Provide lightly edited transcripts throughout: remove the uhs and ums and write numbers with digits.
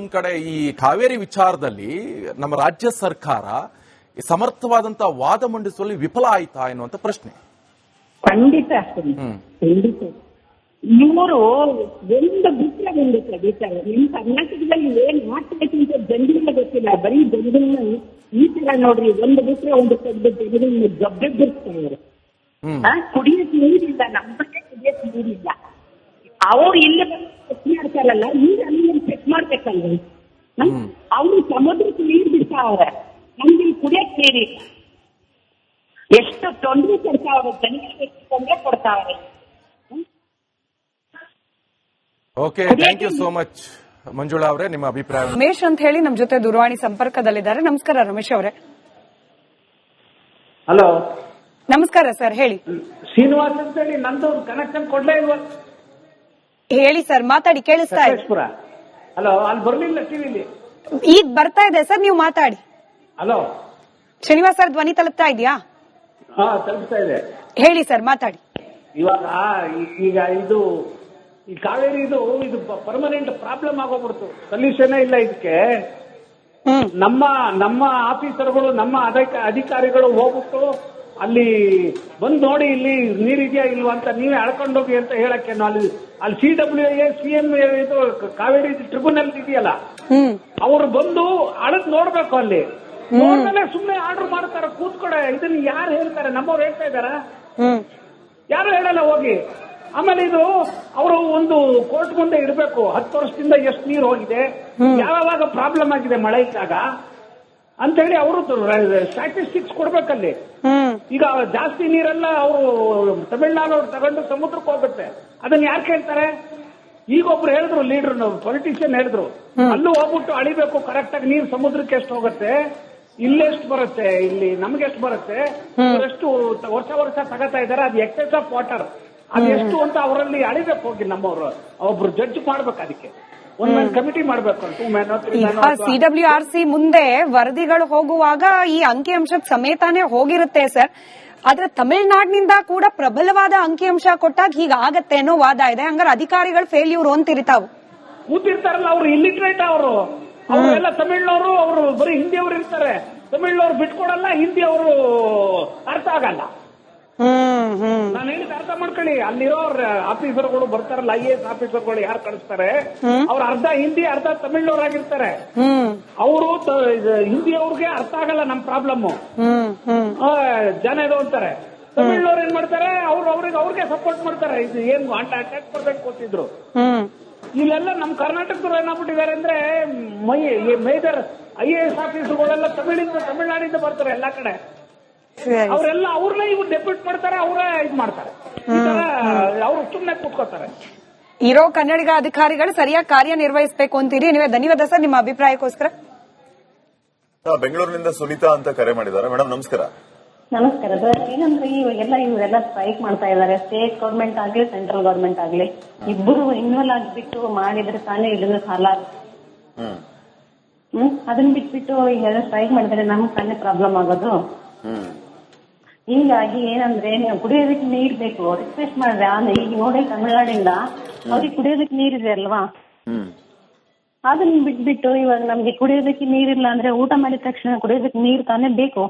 ಒಂದ್ ಕಡೆ ಈ ಕಾವೇರಿ ವಿಚಾರದಲ್ಲಿ ನಮ್ಮ ರಾಜ್ಯ ಸರ್ಕಾರ ಸಮರ್ಥವಾದಂತಹ ವಾದ ಮಂಡಿಸುವಲ್ಲಿ ವಿಫಲ ಆಯ್ತಾ ಎನ್ನುವಂತ ಪ್ರಶ್ನೆ. ಖಂಡಿತ ಖಂಡಿತ ಇವರು ಒಂದು ಬಿಟ್ಟ ನಿಮ್ ಕರ್ನಾಟಕದಲ್ಲಿ ಏನ್ ಮಾಡ್ತೈತಿ ಅಂತ ಜನರಿಗೆ ಗೊತ್ತಿಲ್ಲ. ಬರೀ ಜನರನ್ನ ಈ ತರ ನೋಡ್ರಿ, ಒಂದು ಬಿಟ್ರೆ ಒಂದು ತೆಗೆದು ಜನರನ್ನ ಜಬ್ಬೆಬ್ಬಿಸ್ತಾ ಇದ್ದಾರೆ. ಕುಡಿಯಕ್ ನೀರಿಲ್ಲ, ನಮ್ಮ ಬಗ್ಗೆ ಕುಡಿಯಕ್ ನೀರಿಲ್ಲ. ಅವ್ರು ಇಲ್ಲಿ ಚೆಕ್ ಮಾಡ್ತಾರಲ್ಲ, ನೀರು ಅಲ್ಲಿ ಚೆಕ್ ಮಾಡ್ಬೇಕಲ್ರಿ. ಅವ್ರು ಸಮುದ್ರಕ್ಕೆ ನೀರು ಬಿಡ್ತಾವ್ರೆ, ನಮ್ಗೆ ಕುಡಿಯಕ್ ನೀರಿಲ್ಲ. ಎಷ್ಟು ತೊಂದರೆ ಕೊಡ್ತಾವ್ರೆ ಜನರಿಗೆ, ಎಷ್ಟು ತೊಂದರೆ ಕೊಡ್ತಾವ್ರೆ. Okay, thank you so much Manjula ಅವರೇ, ನಿಮ್ಮ ಅಭಿಪ್ರಾಯ. ರಮೇಶ್ ಅಂತ ಹೇಳಿ ನಮ್ ಜೊತೆ ದೂರವಾಣಿ ಸಂಪರ್ಕದಲ್ಲಿದ್ದಾರೆ. ನಮಸ್ಕಾರ ರಮೇಶ್ ಅವರೇ. ಹಲೋ, ನಮಸ್ಕಾರ ಸರ್, ಹೇಳಿ. ಶ್ರೀನಿವಾಸ್ ಅಂತ ಹೇಳಿ ನಂದು ಕನೆಕ್ಷನ್ ಕೊಡ್ಲೇ ಇಲ್ವ? ಹೇಳಿ ಸರ್, ಮಾತಾಡಿ, ಕೇಳಿಸ್ತಾ ಇದೆ. ಹಲೋ, ಅಲ್ಲಿ ಬರ್ಲಿಲ್ಲ ಟಿವಿಲಿ. ಈಗ ಬರ್ತಾ ಇದೆ ಸರ್, ನೀವು ಮಾತಾಡಿ. ಹಲೋ, ಶ್ರೀನಿವಾಸ್ ಸರ್ ಧ್ವನಿ ತಲುಪ್ತಾ ಇದೆಯಾ? ಹಾ, ತಲುಪ್ತಾ ಇದೆ. ಹೇಳಿ ಸರ್, ಮಾತಾಡಿ. ಇವಾಗ ಈಗ ಇದು ಈ ಕಾವೇರಿ ಇದು ಪರ್ಮನೆಂಟ್ ಪ್ರಾಬ್ಲಮ್ ಆಗೋಗ್ಬಿಡ್ತು. ಸೊಲ್ಯೂಷನ್ ಇಲ್ಲ ಇದಕ್ಕೆ. ನಮ್ಮ ಆಫೀಸರ್ಗಳು, ನಮ್ಮ ಅಧಿಕಾರಿಗಳು ಹೋಗ್ಬಿಟ್ಟು ಅಲ್ಲಿ ಬಂದ್ ನೋಡಿ ಇಲ್ಲಿ ನೀರಿದೆಯಾ ಇಲ್ವಾ ಅಂತ ನೀವೇ ಅಳ್ಕೊಂಡೋಗಿ ಅಂತ ಹೇಳಕ್ಕೆ, ಅಲ್ಲಿ CWA CM ಇದು ಕಾವೇರಿ ಟ್ರಿಬ್ಯುನಲ್ ಇದೆಯಲ್ಲ, ಅವರು ಬಂದು ಅಳದ್ ನೋಡ್ಬೇಕು. ಅಲ್ಲಿ ನೋಡ್ಮೇಲೆ ಸುಮ್ನೆ ಆರ್ಡರ್ ಮಾಡ್ತಾರೆ, ಕೂತ್ಕೊಡೆ. ಇದನ್ನ ಯಾರು ಹೇಳ್ತಾರೆ? ನಮ್ಮವ್ರು ಹೇಳ್ತಾ ಇದಾರ? ಯಾರು ಹೇಳಲ್ಲ ಹೋಗಿ. ಆಮೇಲೆ ಇದು ಅವರು ಒಂದು ಕೋರ್ಟ್ ಮುಂದೆ ಇಡಬೇಕು, 10 ವರ್ಷದಿಂದ ಎಷ್ಟು ನೀರು ಹೋಗಿದೆ, ಯಾವಾಗ ಪ್ರಾಬ್ಲಮ್ ಆಗಿದೆ ಮಳೆ ಇದ್ದಾಗ ಅಂತ ಹೇಳಿ ಅವರು ಸ್ಟ್ಯಾಟಿಸ್ಟಿಕ್ಸ್ ಕೊಡ್ಬೇಕಲ್ಲಿ. ಈಗ ಜಾಸ್ತಿ ನೀರೆಲ್ಲ ಅವರು ತಮಿಳ್ನಾಡು ತಗೊಂಡು ಸಮುದ್ರಕ್ಕೆ ಹೋಗುತ್ತೆ. ಅದನ್ನ ಯಾರು ಕೇಳ್ತಾರೆ? ಈಗ ಒಬ್ರು ಹೇಳಿದ್ರು, ಲೀಡರ್ ಪೊಲಿಟಿಷಿಯನ್ ಹೇಳಿದ್ರು, ಅಲ್ಲೂ ಹೋಗ್ಬಿಟ್ಟು ಅಳಿಬೇಕು ಕರೆಕ್ಟ್ ಆಗಿ. ನೀರು ಸಮುದ್ರಕ್ಕೆ ಎಷ್ಟು ಹೋಗುತ್ತೆ, ಇಲ್ಲೆಷ್ಟು ಬರುತ್ತೆ, ಇಲ್ಲಿ ನಮ್ಗೆ ಎಷ್ಟು ಬರುತ್ತೆ, ಎಷ್ಟು ವರ್ಷ ತಗೋತಾ ಇದಾರೆ, ಅದು ಎಕ್ಸೆಸ್ ಆಫ್ ವಾಟರ್ ಅದೆಷ್ಟು ಅಂತ ಅವರಲ್ಲಿ ಅಳಿಬೇಕು. ಹೋಗಿ ನಮ್ಮವರು ಒಬ್ರು ಜಡ್ಜ್ ಮಾಡ್ಬೇಕು, ಅದಕ್ಕೆ ಒಂದು ಕಮಿಟಿ ಮಾಡ್ಬೇಕು. CWRC ಮುಂದೆ ವರದಿಗಳು ಹೋಗುವಾಗ ಈ ಅಂಕಿಅಂಶದ ಸಮೇತಾನೆ ಹೋಗಿರುತ್ತೆ ಸರ್. ಆದ್ರೆ ತಮಿಳುನಾಡಿನಿಂದ ಕೂಡ ಪ್ರಬಲವಾದ ಅಂಕಿಅಂಶ ಕೊಟ್ಟಾಗ ಹೀಗಾಗತ್ತೆ ಅನ್ನೋ ವಾದ ಇದೆ. ಹಂಗಾರೆ ಅಧಿಕಾರಿಗಳು ಫೇಲ್ಯೂರ್ ಅಂತಿರ್ತಾವು. ಕೂತಿರ್ತಾರಲ್ಲ ಅವರು, ಇಲ್ಲಿಟ್ರೇಟ್ ಅವರು ಅವರೆಲ್ಲ ತಮಿಳ್ನವರು, ಅವರು ಬರೀ ಹಿಂದಿಯವರು ಇರ್ತಾರೆ. ತಮಿಳ್ನವ್ರು ಬಿಟ್ಕೊಡಲ್ಲ, ಹಿಂದಿ ಅವರು ಅರ್ಥ ಆಗಲ್ಲ. ನಾನು ಹೇಳಿದ ಅರ್ಥ ಮಾಡ್ಕೊಳ್ಳಿ. ಅಲ್ಲಿರೋ ಆಫೀಸರ್ಗಳು ಬರ್ತಾರಲ್ಲ, IAS ಆಫೀಸರ್ಗಳು ಯಾರು ಕಳಿಸ್ತಾರೆ, ಅವ್ರು ಅರ್ಧ ಹಿಂದಿ ಅರ್ಧ ತಮಿಳ್ನವರಾಗಿರ್ತಾರೆ. ಅವರು ಹಿಂದಿ ಅವ್ರಿಗೆ ಅರ್ಥ ಆಗಲ್ಲ ನಮ್ಮ ಪ್ರಾಬ್ಲಮ್, ಜನ ಇದು ಅಂತಾರೆ. ತಮಿಳ್ನವ್ರು ಏನ್ ಮಾಡ್ತಾರೆ, ಅವ್ರಿಗೆ ಸಪೋರ್ಟ್ ಮಾಡ್ತಾರೆ. ಇದು ಏನ್ ಅಟ್ಯಾಕ್ ಕೊಡ್ಬೇಕು ಕೊಟ್ಟಿದ್ರು. ಇಲ್ಲೆಲ್ಲ ನಮ್ಮ ಕರ್ನಾಟಕದವ್ರು ಏನಾಗ್ಬಿಟ್ಟಿದ್ದಾರೆ ಅಂದ್ರೆ, ಮೇಜರ್ IAS ಆಫೀಸರ್ಗಳೆಲ್ಲ ತಮಿಳ್ನಾಡಿಂದ ಬರ್ತಾರೆ ಎಲ್ಲಾ ಕಡೆ. ಅವರೆಲ್ಲ ಅವ್ರನ್ನ ಇವ್ರು ಡೆಪ್ಯೂಟ್ ಮಾಡ್ತಾರೆ, ಅವರೇ ಇದು ಮಾಡ್ತಾರೆ. ಈ ತರ ಅವ್ರು ಸುಮ್ಮನೆ ಕೂತ್ಕೋತಾರೆ. ಇರೋ ಕನ್ನಡಿಗ ಅಧಿಕಾರಿಗಳು ಸರಿಯಾಗಿ ಕಾರ್ಯನಿರ್ವಹಿಸಬೇಕು ಅಂತೀರಿ ನೀವೇ. ಧನ್ಯವಾದ ಸರ್ ನಿಮ್ಮ ಅಭಿಪ್ರಾಯಕ್ಕೋಸ್ಕರ. ಬೆಂಗಳೂರಿನಿಂದ ಸುನೀತಾ ಅಂತ ಕರೆ ಮಾಡಿದ್ದಾರೆ. ಮೇಡಮ್ ನಮಸ್ಕಾರ. ನಮಸ್ಕಾರ ಸರ್. ಏನಂದ್ರೆ ಇವರೆಲ್ಲ ಸ್ಟ್ರೈಕ್ ಮಾಡ್ತಾ ಇದ್ದಾರೆ. ಸ್ಟೇಟ್ ಗೌರ್ಮೆಂಟ್ ಆಗ್ಲಿ ಸೆಂಟ್ರಲ್ ಗೌರ್ಮೆಂಟ್ ಆಗ್ಲಿ, ಇಬ್ಬರು ಇನ್ವಾಲ್ವ್ ಆಗ್ಬಿಟ್ಟು ಮಾಡಿದ್ರೆ ತಾನೇ ಇಳಿದ್ರೆ ಸಾಲ. ಅದನ್ನ ಬಿಟ್ಬಿಟ್ಟು ಈಗ ಸ್ಟ್ರೈಕ್ ಮಾಡಿದ್ರೆ ನಮ್ಗೆ ತಾನೇ ಪ್ರಾಬ್ಲಮ್ ಆಗೋದು. ಹೀಗಾಗಿ ಏನಂದ್ರೆ, ನೀವು ಕುಡಿಯೋದಕ್ಕೆ ನೀರ್ ಬೇಕು, ರಿಕ್ವೆಸ್ಟ್ ಮಾಡ್ರೆ. ಈಗ ನೋಡಿ ತಮಿಳ್ನಾಡಿಂದ ಅವ್ರಿಗೆ ಕುಡಿಯೋದಕ್ಕೆ ನೀರಿದೆ ಅಲ್ವಾ, ಅದನ್ನ ಬಿಟ್ಬಿಟ್ಟು ಇವಾಗ ನಮ್ಗೆ ಕುಡಿಯೋದಕ್ಕೆ ನೀರಿಲ್ಲ ಅಂದ್ರೆ ಊಟ ಮಾಡಿದ ತಕ್ಷಣ ಕುಡಿಯೋದಕ್ಕೆ ನೀರ್ ತಾನೇ ಬೇಕು.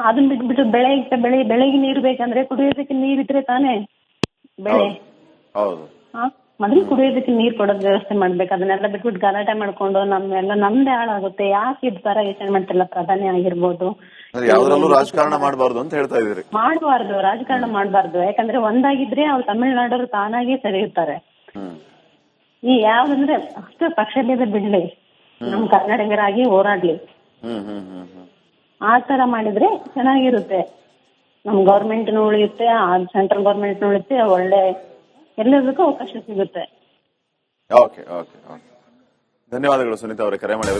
ಅದನ್ನ ಬಿಟ್ಬಿಟ್ಟು ಬೆಳೆಗೆ ನೀರ್ ಬೇಕಂದ್ರೆ ಕುಡಿಯೋದಕ್ಕೆ ನೀರಿದ್ರೆ ತಾನೇ ಬೆಳೆ. ಮೊದಲು ಕುಡಿಯೋದಕ್ಕೆ ನೀರ್ ಕೊಡೋದ್ ವ್ಯವಸ್ಥೆ ಮಾಡ್ಬೇಕು. ಅದನ್ನೆಲ್ಲ ಬಿಟ್ಬಿಟ್ಟು ಗಲಾಟೆ ಮಾಡ್ಕೊಂಡು ನಮ್ದೇ ಹಾಳಾಗುತ್ತೆ. ಯಾಕೆ ಇದ್ ತರ ಯೋಚನೆ ಮಾಡ್ತಿಲ್ಲ ಪ್ರಧಾನಿ ಆಗಿರ್ಬೋದು. ರಾಜಕಾರಣ ಮಾಡಬಾರ್ದು ಅಂತ ಹೇಳ್ತಾ ಇದ್ದೀರಿ. ಮಾಡಬಾರ್ದು, ರಾಜಕಾರಣ ಮಾಡಬಾರ್ದು. ಯಾಕಂದ್ರೆ ಒಂದಾಗಿದ್ರೆ ಅವ್ರು ತಮಿಳ್ನಾಡರು ತಾನಾಗಿ ಸರಿಯುತ್ತಾರೆ. ಈ ಯಾವ್ದಂದ್ರೆ ಅಷ್ಟು ಪಕ್ಷಭೇದ ಬಿಡ್ಲಿ, ನಮ್ ಕನ್ನಡಿಗರಾಗಿ ಹೋರಾಡ್ಲಿ. ಆ ತರ ಮಾಡಿದ್ರೆ ಚೆನ್ನಾಗಿರುತ್ತೆ. ನಮ್ ಗೌರ್ಮೆಂಟ್ ಉಳಿಯುತ್ತೆ, ಸೆಂಟ್ರಲ್ ಗೌರ್ಮೆಂಟ್ ಉಳಿಯುತ್ತೆ, ಒಳ್ಳೆ ಎಲ್ಲದಕ್ಕೂ ಅವಕಾಶ ಸಿಗುತ್ತೆ. ಧನ್ಯವಾದಗಳು ಸುನೀತಾ ಅವರೇ, ಕರೆ ಮಾಡಿ.